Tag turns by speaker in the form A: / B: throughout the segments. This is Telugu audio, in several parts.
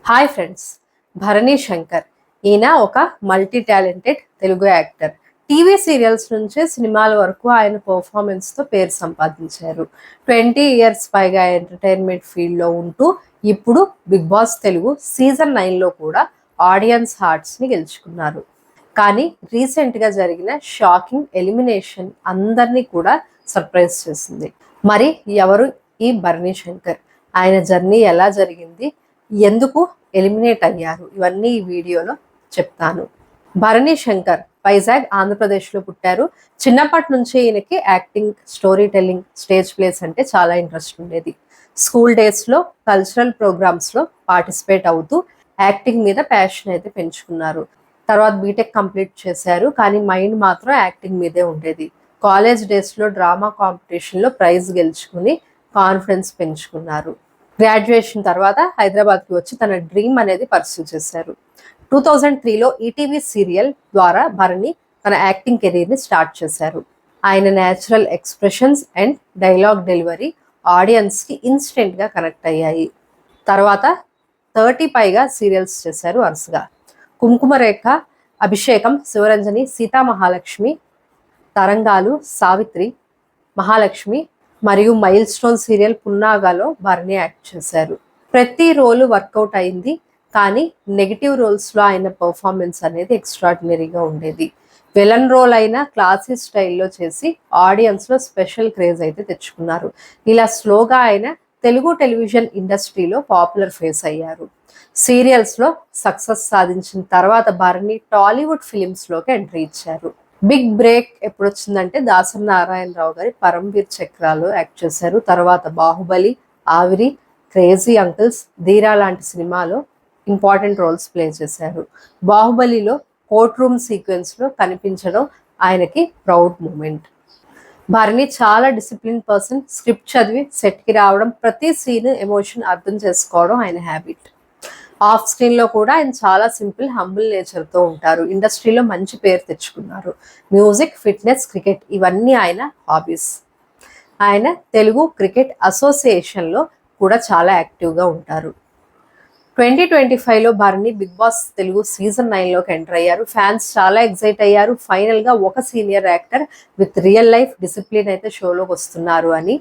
A: Hi friends, Bharani Shankar. ఈయన ఒక multi talented Telugu actor. TV serials నుంచి సినిమాల వరకు ఆయన పర్ఫార్మెన్స్తో పేరు సంపాదించారు. 20 ఇయర్స్ పైగా ఎంటర్టైన్మెంట్ ఫీల్డ్లో ఉంటూ ఇప్పుడు బిగ్ బాస్ తెలుగు సీజన్ 9లో కూడా ఆడియన్స్ హార్ట్స్ని గెలుచుకున్నారు. కానీ రీసెంట్గా జరిగిన షాకింగ్ ఎలిమినేషన్ అందరినీ కూడా సర్ప్రైజ్ చేసింది. మరి ఎవరు ఈ భరణి శంకర్? ఆయన జర్నీ ఎలా జరిగింది, ఎందుకు ఎలిమినేట్ అయ్యారు, ఇవన్నీ ఈ వీడియోలో చెప్తాను. భరణి శంకర్ వైజాగ్, ఆంధ్రప్రదేశ్లో పుట్టారు. చిన్నప్పటి నుంచి ఈయనకి acting, story telling, stage place అంటే చాలా ఇంట్రెస్ట్ ఉండేది. స్కూల్ డేస్లో కల్చరల్ ప్రోగ్రామ్స్లో పార్టిసిపేట్ అవుతూ యాక్టింగ్ మీద ప్యాషన్ అయితే పెంచుకున్నారు. తర్వాత బీటెక్ కంప్లీట్ చేశారు, కానీ మైండ్ మాత్రం యాక్టింగ్ మీదే ఉండేది. కాలేజ్ డేస్లో డ్రామా కాంపిటీషన్లో ప్రైజ్ గెలుచుకుని కాన్ఫిడెన్స్ పెంచుకున్నారు. గ్రాడ్యుయేషన్ తర్వాత హైదరాబాద్కి వచ్చి తన డ్రీమ్ అనేది పర్సూ చేశారు. 2003లో ఈటీవీ సీరియల్ ద్వారా భరణి తన యాక్టింగ్ కెరీర్ని స్టార్ట్ చేశారు. ఆయన natural expressions and dialogue delivery ఆడియన్స్కి ఇన్స్టెంట్గా కనెక్ట్ అయ్యాయి. తర్వాత 30 పైగా సీరియల్స్ చేశారు వరుసగా. కుంకుమరేఖ, అభిషేకం, శివరంజని, సీతా మహాలక్ష్మి, తరంగాలు, సావిత్రి, మహాలక్ష్మి మరియు మైల్ స్టోన్ సీరియల్ పున్నాగాలో భరణి యాక్ట్ చేశారు. ప్రతి రోలు వర్కౌట్ అయింది, కానీ నెగిటివ్ రోల్స్లో ఆయన పర్ఫార్మెన్స్ అనేది ఎక్స్ట్రాడినరీగా ఉండేది. విలన్ రోల్ అయినా క్లాసీ స్టైల్లో చేసి ఆడియన్స్లో స్పెషల్ క్రేజ్ అయితే తెచ్చుకున్నారు. ఇలా స్లోగా ఆయన తెలుగు టెలివిజన్ ఇండస్ట్రీలో పాపులర్ ఫేస్ అయ్యారు. సీరియల్స్లో సక్సెస్ సాధించిన తర్వాత భరణి టాలీవుడ్ ఫిలిమ్స్లోకి ఎంట్రీ ఇచ్చారు. బిగ్ బ్రేక్ ఎప్పుడు వచ్చిందంటే దాసరి నారాయణరావు గారి పరమవీర్ చక్రాలు యాక్ట్ చేశారు. తర్వాత బాహుబలి, ఆవిరి, క్రేజీ అంకిల్స్, ధీరా లాంటి సినిమాలో ఇంపార్టెంట్ రోల్స్ ప్లే చేశారు. బాహుబలిలో కోర్ట్ రూమ్ సీక్వెన్స్లో కనిపించడం ఆయనకి ప్రౌడ్ మూమెంట్. భరణి చాలా డిసిప్లిన్ పర్సన్. స్క్రిప్ట్ చదివి సెట్కి రావడం, ప్రతి సీన్ ఎమోషన్ అర్థం చేసుకోవడం ఆయన హ్యాబిట్. ఆఫ్ స్క్రీన్లో కూడా ఆయన చాలా సింపుల్, హంబుల్ నేచర్తో ఉంటారు. ఇండస్ట్రీలో మంచి పేరు తెచ్చుకున్నారు. మ్యూజిక్, ఫిట్నెస్, క్రికెట్ ఇవన్నీ ఆయన హాబీస్. ఆయన తెలుగు క్రికెట్ అసోసియేషన్లో కూడా చాలా యాక్టివ్గా ఉంటారు. 2025లో Bharani Bigg Boss Telugu season 9లోకి ఎంటర్ అయ్యారు. ఫ్యాన్స్ చాలా ఎక్సైట్ అయ్యారు. ఫైనల్గా ఒక senior actor with real life discipline అయితే షోలోకి వస్తున్నారు అని.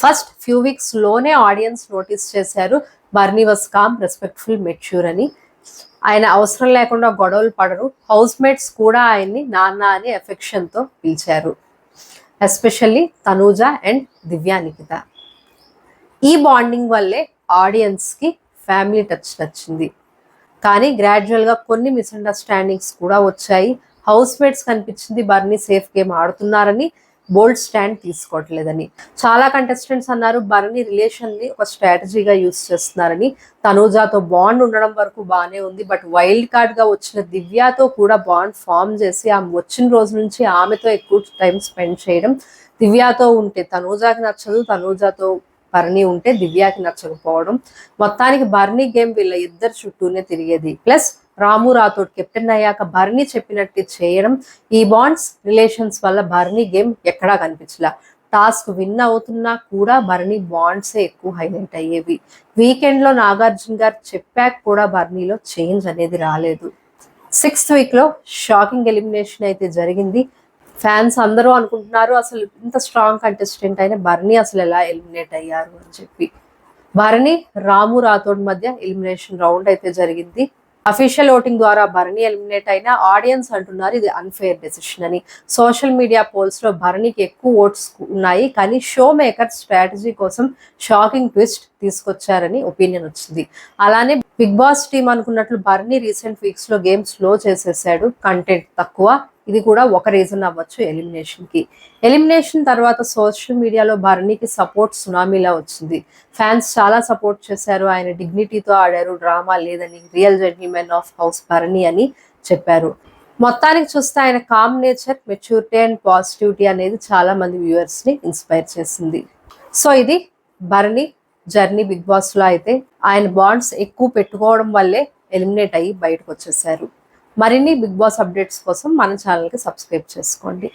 A: ఫస్ట్ ఫ్యూ వీక్స్లోనే ఆడియన్స్ నోటీస్ చేశారు. Bharani was calm, respectful, mature అని. ఆయన అవసరం లేకుండా గొడవలు పడరు. హౌస్ మేట్స్ కూడా ఆయన్ని నాన్న అని ఎఫెక్షన్తో పిలిచారు. ఎస్పెషల్లీ తనూజ అండ్ దివ్యానికిత. ఈ బాండింగ్ వల్లే ఆడియన్స్కి ఫ్యామిలీ టచ్ నచ్చింది. కానీ గ్రాడ్యువల్గా కొన్ని మిస్అండర్స్టాండింగ్స్ కూడా వచ్చాయి. హౌస్ మేట్స్ కనిపించింది భరణి సేఫ్ గేమ్ ఆడుతున్నారని, బోల్డ్ స్టాండ్ తీసుకోవట్లేదని. చాలా కంటెస్టెంట్స్ అన్నారు భరణి రిలేషన్ని ఒక స్ట్రాటజీగా యూస్ చేస్తున్నారని. తనూజాతో బాండ్ ఉండడం వరకు బాగానే ఉంది, బట్ వైల్డ్ కార్డ్గా వచ్చిన దివ్యాతో కూడా బాండ్ ఫామ్ చేసి ఆమె వచ్చిన రోజు నుంచి ఆమెతో ఎక్కువ టైం స్పెండ్ చేయడం. దివ్యాతో ఉంటే తనూజాకి నచ్చదు, తనూజాతో భరణి ఉంటే దివ్యాకి నచ్చకపోవడం. మొత్తానికి భరణి గేమ్ వీళ్ళ ఇద్దరు చుట్టూనే తిరిగేది. ప్లస్ రాము రాథోడ్ కెప్టెన్ అయ్యాక భరణి చెప్పినట్టు చేయడం. ఈ బాండ్స్, రిలేషన్స్ వల్ల భరణి గేమ్ ఎక్కడా కనిపించలా. టాస్క్ విన్ అవుతున్నా కూడా భరణి బాండ్సే ఎక్కువ హైలైట్ అయ్యేవి. వీకెండ్లో నాగార్జున గారు చెప్పాక కూడా భరణిలో చేంజ్ అనేది రాలేదు. 6th వీక్లో షాకింగ్ ఎలిమినేషన్ అయితే జరిగింది. ఫ్యాన్స్ అందరూ అనుకుంటున్నారు అసలు ఇంత స్ట్రాంగ్ కంటెస్టెంట్ అయిన భరణి అసలు ఎలా ఎలిమినేట్ అయ్యారు అని చెప్పి. భరణి, రాము రాథోడ్ మధ్య ఎలిమినేషన్ రౌండ్ అయితే జరిగింది. అఫీషియల్ ఓటింగ్ ద్వారా భరణి ఎలిమినేట్ అయినా ఆడియన్స్ అంటున్నారు ఇది అన్ఫెయిర్ డెసిషన్ అని. సోషల్ మీడియా పోల్స్లో భరణికి ఎక్కువ ఓట్స్ ఉన్నాయి, కానీ షో మేకర్ స్ట్రాటజీ కోసం షాకింగ్ ట్విస్ట్ తీసుకొచ్చారని ఒపీనియన్ వచ్చింది. అలానే బిగ్ బాస్ టీమ్ అనుకున్నట్లు భరణి రీసెంట్ వీక్స్లో గేమ్ స్లో చేసేసాడు, కంటెంట్ తక్కువ. ఇది కూడా ఒక రీజన్ అవ్వచ్చు ఎలిమినేషన్కి. ఎలిమినేషన్ తర్వాత సోషల్ మీడియాలో భరణికి సపోర్ట్ సునామీలా వచ్చింది. ఫ్యాన్స్ చాలా సపోర్ట్ చేశారు. ఆయన డిగ్నిటీతో ఆడారు, డ్రామా లేదని, real gentleman of house Bharani అని చెప్పారు. మొత్తానికి చూస్తే ఆయన calm nature, maturity and positivity అనేది చాలా మంది వ్యూవర్స్ని ఇన్స్పైర్ చేసింది. సో ఇది భరణి జర్నీ బిగ్ బాస్లో. అయితే ఆయన బాండ్స్ ఎక్కువ పెట్టుకోవడం వల్లే ఎలిమినేట్ అయ్యి బయటకు వచ్చేసారు. మరిన్ని బిగ్ బాస్ అప్డేట్స్ కోసం మన ఛానల్కి సబ్స్క్రైబ్ చేసుకోండి.